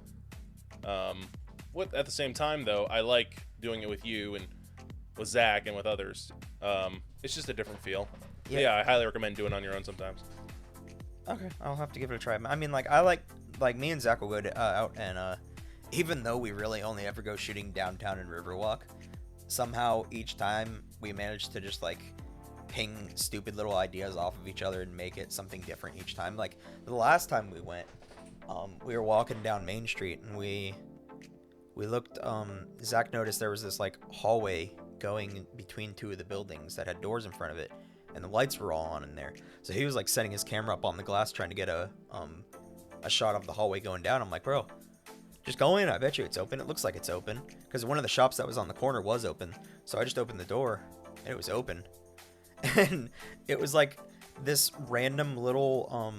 At the same time, though, I like doing it with you and with Zach and with others. It's just a different feel. Yeah, I highly recommend doing it on your own sometimes. Okay, I'll have to give it a try. I mean, I like me and Zach will go out and even though we really only ever go shooting downtown in Riverwalk, somehow each time we manage to just like ping stupid little ideas off of each other and make it something different each time. Like the last time we went, we were walking down Main Street and we looked. Zach noticed there was this like hallway going between 2 of the buildings that had doors in front of it, and the lights were all on in there. So he was like setting his camera up on the glass trying to get a shot of the hallway going down. I'm like, bro, just go in. I bet you it's open. It looks like it's open because one of the shops that was on the corner was open. So I just opened the door and it was open, and it was like this random little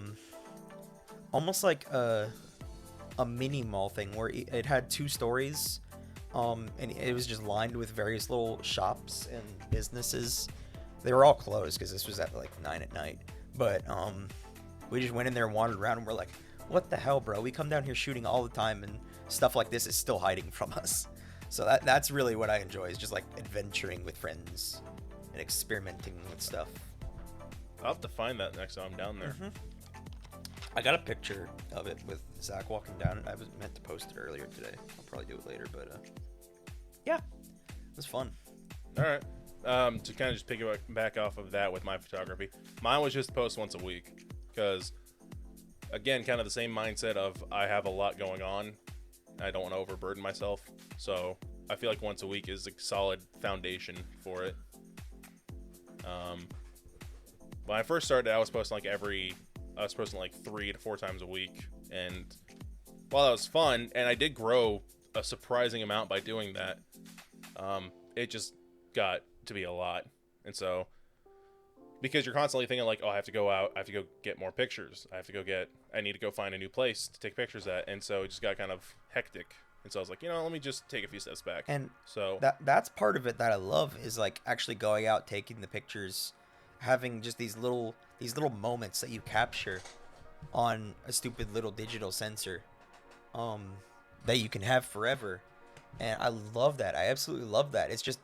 almost like a mini mall thing where it had 2 stories, and it was just lined with various little shops and businesses. They were all closed because this was at like 9 at night, but we just went in there and wandered around, and we're like, what the hell, bro? We come down here shooting all the time, and stuff like this is still hiding from us. So that's really what I enjoy, is just like adventuring with friends and experimenting with stuff. I'll have to find that next time I'm down there. I got a picture of it with Zach walking down. I was meant to post it earlier today. I'll probably do it later, but yeah, it was fun. All right. To kind of just pick it back off of that with my photography, mine was just post once a week because, again, kind of the same mindset of I have a lot going on. I don't want to overburden myself. So I feel like once a week is a solid foundation for it. When I first started, I was posting like 3 to 4 times a week. And while that was fun, and I did grow a surprising amount by doing that, it just got to be a lot. And so, because you're constantly thinking like, oh, I have to go out, I have to go get more pictures, I need to go find a new place to take pictures at. And so it just got kind of hectic. And so I was like, let me just take a few steps back. And so that's part of it that I love, is like actually going out, taking the pictures, having just these little moments that you capture on a stupid little digital sensor, that you can have forever. And I love that. I absolutely love that. It's just,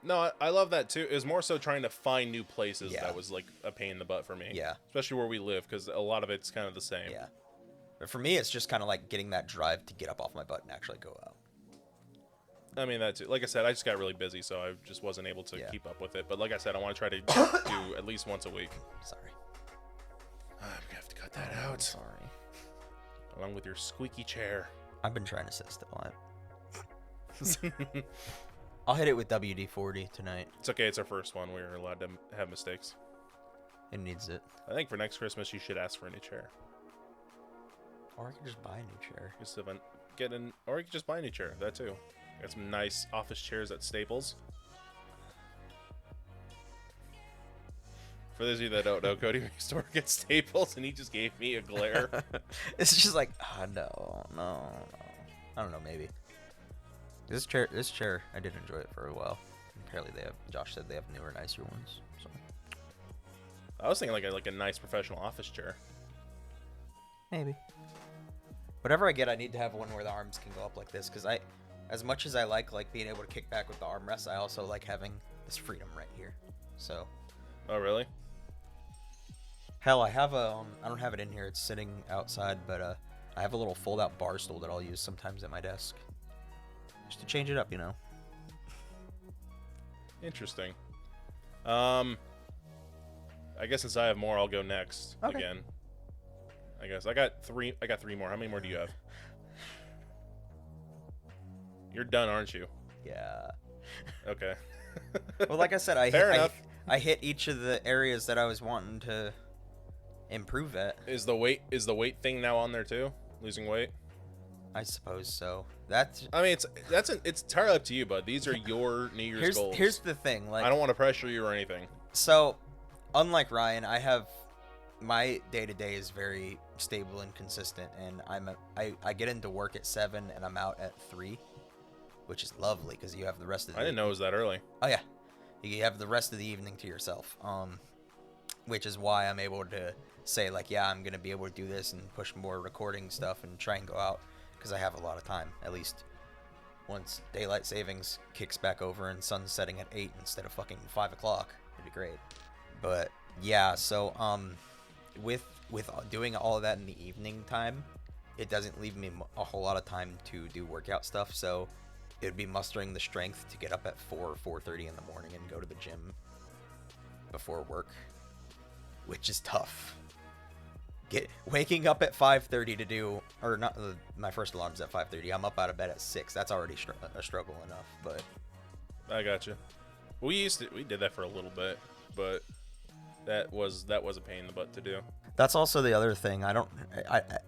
no, I love that too. It was more so trying to find new places Yeah. that was like a pain in the butt for me. Yeah. Especially where we live, because a lot of it's kind of the same. yeah. But for me, it's just kind of like getting that drive to get up off my butt and actually go out. I mean, that too. Like I said, I just got really busy, so I just wasn't able to Yeah. keep up with it. But like I said, I want to try to do at least once a week. Sorry. I'm gonna have to cut that out. Sorry. Along with your squeaky chair. I've been trying to sit still. I'll hit it with WD-40 tonight. It's okay. It's our first one. We're allowed to have mistakes. It needs it. I think for next Christmas, you should ask for a new chair. Or I can just buy a new chair. Or you can just buy a new chair. That too. Got some nice office chairs at Staples. For those of you that don't know, Cody used to work at Staples, and he just gave me a glare. It's just like, no. I don't know, maybe. This chair, I did enjoy it for a while. Apparently, Josh said they have newer, nicer ones. So I was thinking like a nice professional office chair. maybe. Whatever I get, I need to have one where the arms can go up like this, because as much as I like being able to kick back with the armrest, I also like having this freedom right here. So. Oh, really? Hell, I have I don't have it in here. It's sitting outside, but I have a little fold-out bar stool that I'll use sometimes at my desk, just to change it up, Interesting. I guess since I have more, I'll go next again. I guess I got three more. How many more do you have? You're done, aren't you? Yeah. Okay. Well, like I said, I hit each of the areas that I was wanting to improve at. Is the weight thing now on there too? Losing weight? I suppose so. That's. I mean, it's entirely up to you, but these are your New Year's goals. Here's the thing, like, I don't want to pressure you or anything. So, unlike Ryan, I have my day-to-day is very stable and consistent, and I get into work at 7 and I'm out at 3, which is lovely because you have the rest of the. I didn't know it was that early. Oh yeah, you have the rest of the evening to yourself. Which is why I'm able to say like, yeah, I'm gonna be able to do this and push more recording stuff and try and go out because I have a lot of time. At least once daylight savings kicks back over and sun's setting at 8 instead of fucking 5 o'clock, it'd be great. But yeah, so with doing all of that in the evening time, it doesn't leave me a whole lot of time to do workout stuff. So it would be mustering the strength to get up at 4:30 in the morning and go to the gym before work, which is tough. Waking up at 5:30 to do, or not, my first alarm's at 5:30. I'm up out of bed at 6. That's already a struggle enough, but I got you. We did that for a little bit, but that was a pain in the butt to do. that's also the other thing.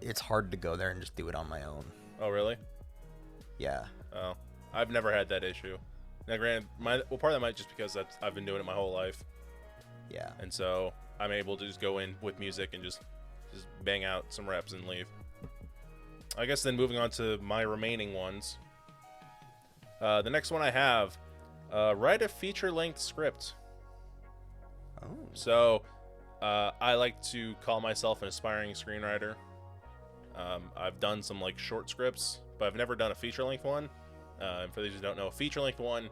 It's hard to go there and just do it on my own. Oh, really? Yeah. Oh, I've never had that issue. Now, granted, part of that might just because I've been doing it my whole life, Yeah. and so I'm able to just go in with music and just bang out some reps and leave. I guess then moving on to my remaining ones. The next one I have, write a feature-length script. Oh. So, I like to call myself an aspiring screenwriter. I've done some like short scripts, but I've never done a feature-length one. And for those who don't know, a feature-length one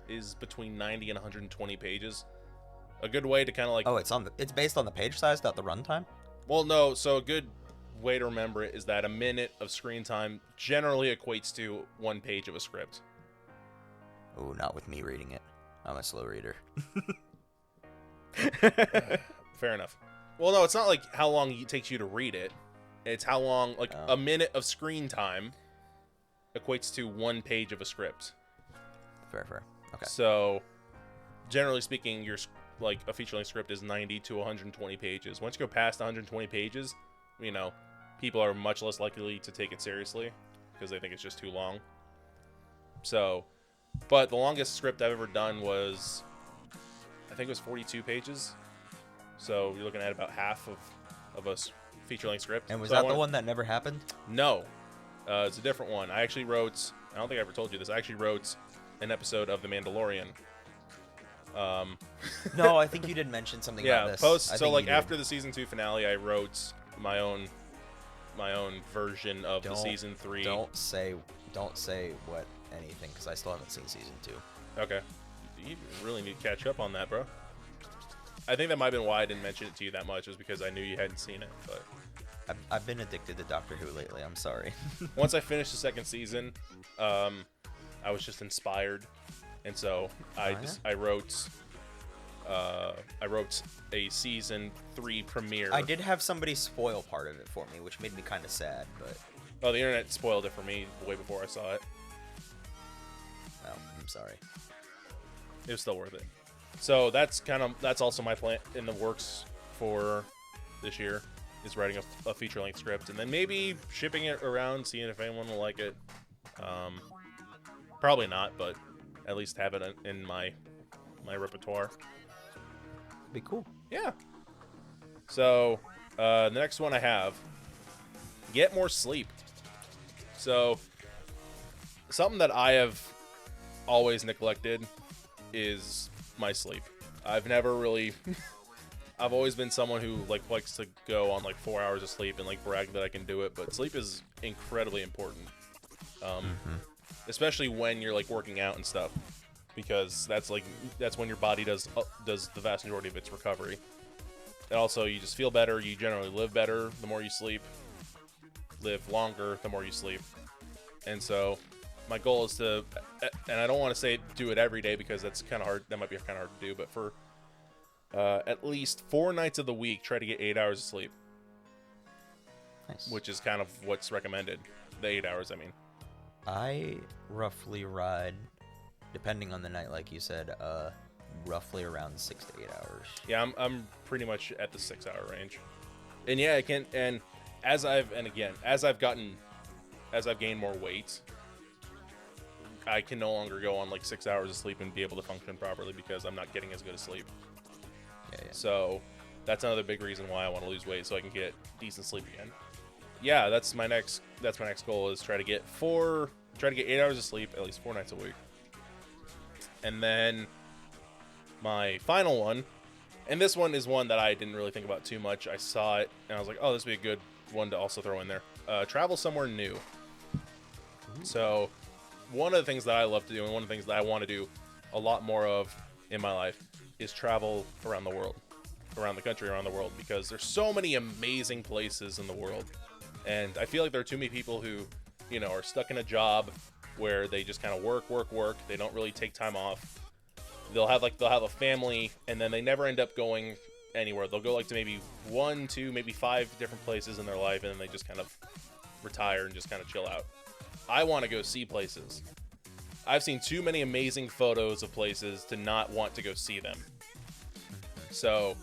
is between 90 and 120 pages. A good way to kind of like... Oh, it's based on the page size, not the runtime? Well, no. So a good way to remember it is that a minute of screen time generally equates to 1 page of a script. Oh, not with me reading it. I'm a slow reader. Fair enough. Well, no, it's not like how long it takes you to read it. It's how long, like, a minute of screen time equates to 1 page of a script. Fair. Okay. So, generally speaking, like, a feature-length script is 90 to 120 pages. Once you go past 120 pages, you know, people are much less likely to take it seriously because they think it's just too long. So, but the longest script I've ever done was, I think it was 42 pages. So you're looking at about half of a feature-length script. And was so that the one that never happened? No. It's a different one. I actually wrote, I don't think I ever told you this, I actually wrote an episode of The Mandalorian. No, I think you did mention something about this. So like after the season 2 finale, I wrote my own version of the season 3. Don't say what anything, because I still haven't seen season 2. Okay. You really need to catch up on that, bro. I think that might have been why I didn't mention it to you that much, was because I knew you hadn't seen it. But I've been addicted to Doctor Who lately. I'm sorry. Once I finished the second season, I was just inspired, and so I wrote a season 3 premiere. I did have somebody spoil part of it for me, which made me kind of sad. But the internet spoiled it for me way before I saw it. Oh, I'm sorry. It was still worth it. So that's also my plan in the works for this year, is writing a feature-length script and then maybe shipping it around, seeing if anyone will like it. Probably not, but at least have it in my repertoire. Be cool. Yeah. So the next one I have, get more sleep. So something that I have always neglected is my sleep. I've never really I've always been someone who likes to go on 4 hours of sleep and brag that I can do it, but sleep is incredibly important. Especially when you're working out and stuff, because that's when your body does the vast majority of its recovery. And also you just feel better, you generally live better the more you sleep, live longer the more you sleep. And so my goal is to, and I don't want to say do it every day because that's kind of hard. That might be kind of hard to do, but for at least 4 nights of the week, try to get 8 hours of sleep. Nice. Which is kind of what's recommended. The 8 hours, I mean. I roughly ride, depending on the night, like you said, roughly around 6 to 8 hours. Yeah, I'm pretty much at the 6 hour range. And yeah, I can, and as I've gained more weight, I can no longer go on 6 hours of sleep and be able to function properly because I'm not getting as good a sleep. Yeah. So that's another big reason why I want to lose weight, so I can get decent sleep again. Yeah, that's my next goal, is try to get 8 hours of sleep at least 4 nights a week. And then my final one, and this one is one that I didn't really think about too much. I saw it and I was like, oh, this would be a good one to also throw in there. Travel somewhere new. So one of the things that I love to do, and one of the things that I want to do a lot more of in my life, is travel around the world, around the country, around the world, because there's so many amazing places in the world. And I feel like there are too many people who, are stuck in a job where they just kind of work. They don't really take time off. They'll have a family, and then they never end up going anywhere. They'll go to maybe 1, 2, maybe 5 different places in their life, and then they just kind of retire and just kind of chill out. I want to go see places. I've seen too many amazing photos of places to not want to go see them. So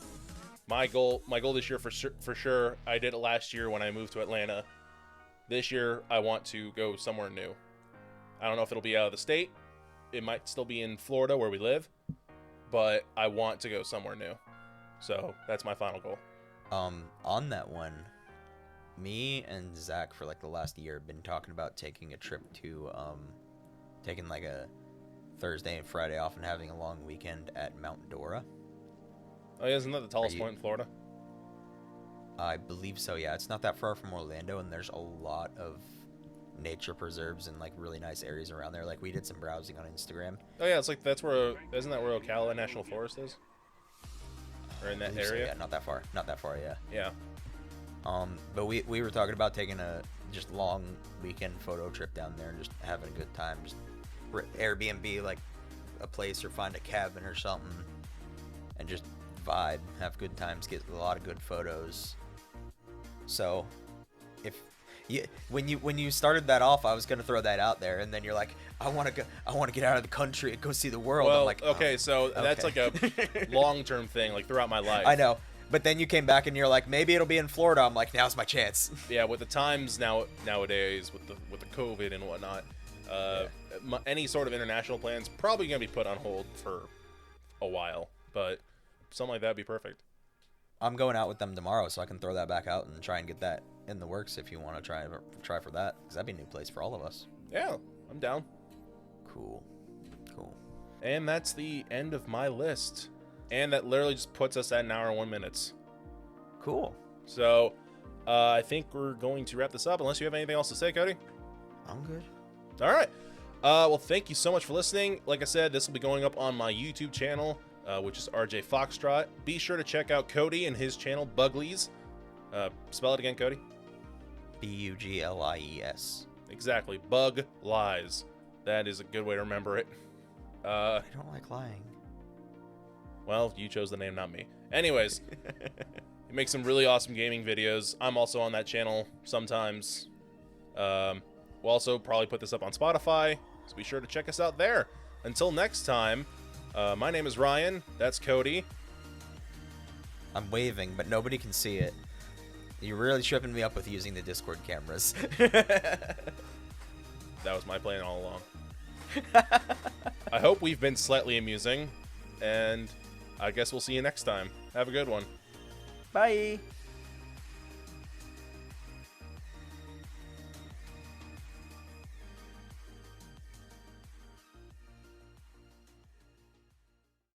my goal this year for sure, I did it last year when I moved to Atlanta. This year I want to go somewhere new. I don't know if it'll be out of the state. It might still be in Florida where we live, but I want to go somewhere new. So that's my final goal. On that one, me and Zach for the last year have been talking about taking a trip to taking a Thursday and Friday off and having a long weekend at Mount Dora. Oh yeah, isn't that the tallest point in Florida? I believe so, yeah. It's not that far from Orlando, and there's a lot of nature preserves and really nice areas around there. We did some browsing on Instagram. Oh yeah, it's isn't that where Ocala National Forest is? Or in that area? So, yeah, not that far, yeah. Yeah. But we were talking about taking a just long weekend photo trip down there and just having a good time. Just Airbnb a place or find a cabin or something and just vibe, have good times, get a lot of good photos. So when you started that off, I was gonna throw that out there, and then you're like, I want to get out of the country and go see the world. Well, I'm like, okay, oh, so that's like a long-term thing, like throughout my life. I know, but then you came back and you're like, maybe it'll be in Florida. I'm like, now's my chance. Yeah, with the times nowadays with the COVID and whatnot, any sort of international plans probably gonna be put on hold for a while, but something like that would be perfect. I'm going out with them tomorrow, so I can throw that back out and try and get that in the works if you want to try for that, because that'd be a new place for all of us. Yeah, I'm down. Cool. And that's the end of my list, and that literally just puts us at an hour and 1 minute. Cool. So I think we're going to wrap this up unless you have anything else to say, Cody. I'm good. All right. Well, thank you so much for listening. Like I said, this will be going up on my YouTube channel, which is RJFoxtrot. Be sure to check out Cody and his channel, Buglies. Spell it again, Cody. Buglies. Exactly. Bug Lies. That is a good way to remember it. I don't like lying. Well, you chose the name, not me. Anyways, he makes some really awesome gaming videos. I'm also on that channel sometimes. We'll also probably put this up on Spotify, so be sure to check us out there. Until next time, my name is Ryan. That's Cody. I'm waving, but nobody can see it. You're really tripping me up with using the Discord cameras. That was my plan all along. I hope we've been slightly amusing, and I guess we'll see you next time. Have a good one. Bye.